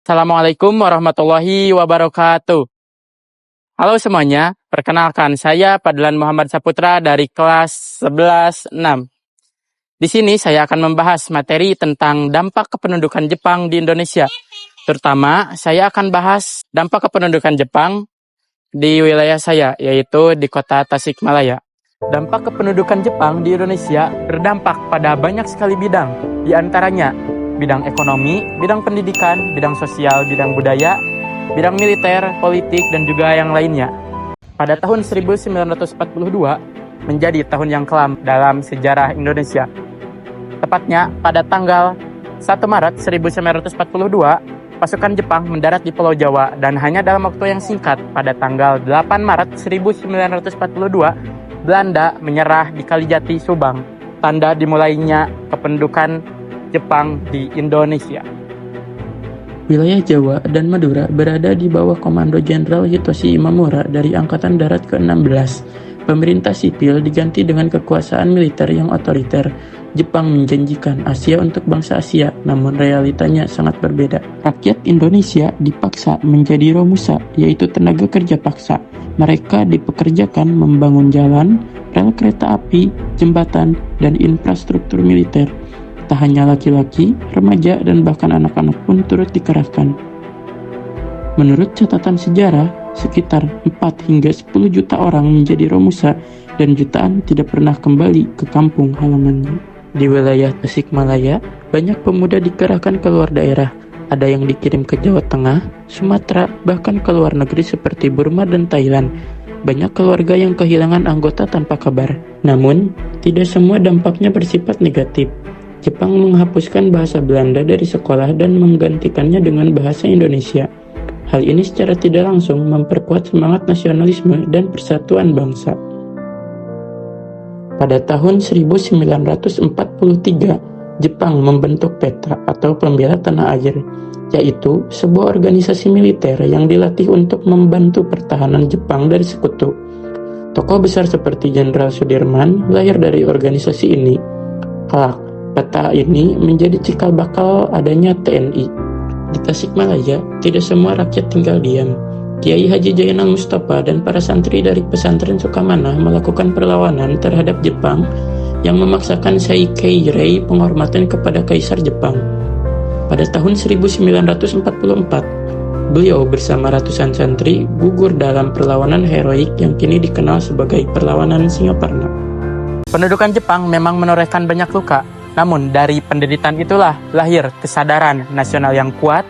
Assalamualaikum warahmatullahi wabarakatuh. Halo semuanya, perkenalkan saya Fadlan Muhammad Saputra dari kelas 11-6. Di sini saya akan membahas materi tentang dampak kependudukan Jepang di Indonesia. Terutama saya akan bahas dampak kependudukan Jepang di wilayah saya, yaitu di kota Tasikmalaya. Dampak kependudukan Jepang di Indonesia berdampak pada banyak sekali bidang, di antaranya bidang ekonomi, bidang pendidikan, bidang sosial, bidang budaya, bidang militer, politik, dan juga yang lainnya. Pada tahun 1942 menjadi tahun yang kelam dalam sejarah Indonesia. Tepatnya pada tanggal 1 Maret 1942, pasukan Jepang mendarat di Pulau Jawa dan hanya dalam waktu yang singkat pada tanggal 8 Maret 1942, Belanda menyerah di Kalijati, Subang, tanda dimulainya kependudukan Jepang di Indonesia. Wilayah Jawa dan Madura berada di bawah Komando Jenderal Hitoshi Imamura dari Angkatan Darat ke-16. Pemerintah sipil diganti dengan kekuasaan militer yang otoriter. Jepang menjanjikan Asia untuk bangsa Asia, namun realitanya sangat berbeda. Rakyat Indonesia dipaksa menjadi romusa, yaitu tenaga kerja paksa. Mereka dipekerjakan membangun jalan, rel kereta api, jembatan, dan infrastruktur militer. Tak hanya laki-laki, remaja, dan bahkan anak-anak pun turut dikerahkan. Menurut catatan sejarah, sekitar 4 hingga 10 juta orang menjadi romusa dan jutaan tidak pernah kembali ke kampung halamannya. Di wilayah Tasikmalaya, banyak pemuda dikerahkan ke luar daerah. Ada yang dikirim ke Jawa Tengah, Sumatera, bahkan ke luar negeri seperti Burma dan Thailand. Banyak keluarga yang kehilangan anggota tanpa kabar. Namun, tidak semua dampaknya bersifat negatif. Jepang menghapuskan bahasa Belanda dari sekolah dan menggantikannya dengan bahasa Indonesia. Hal ini secara tidak langsung memperkuat semangat nasionalisme dan persatuan bangsa. Pada tahun 1943, Jepang membentuk PETA atau Pembela Tanah Air, yaitu sebuah organisasi militer yang dilatih untuk membantu pertahanan Jepang dari sekutu. Tokoh besar seperti Jenderal Sudirman lahir dari organisasi ini. Kelak, PETA ini menjadi cikal bakal adanya TNI. Di Tasikmalaya, tidak semua rakyat tinggal diam. Kiai Haji Jainal Mustafa dan para santri dari pesantren Sukamanah melakukan perlawanan terhadap Jepang yang memaksakan Seikei Rei penghormatan kepada Kaisar Jepang. Pada tahun 1944, beliau bersama ratusan santri gugur dalam perlawanan heroik yang kini dikenal sebagai perlawanan Singaparna. Pendudukan Jepang memang menorehkan banyak luka. Namun dari penderitaan itulah lahir kesadaran nasional yang kuat,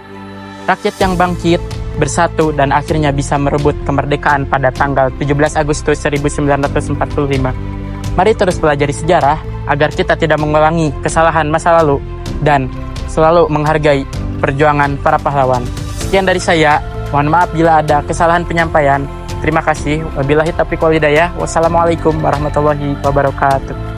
rakyat yang bangkit, bersatu, dan akhirnya bisa merebut kemerdekaan pada tanggal 17 Agustus 1945. Mari terus pelajari sejarah agar kita tidak mengulangi kesalahan masa lalu dan selalu menghargai perjuangan para pahlawan. Sekian dari saya, mohon maaf bila ada kesalahan penyampaian. Terima kasih. Wabillahi taufiq wal hidayah. Wassalamualaikum warahmatullahi wabarakatuh.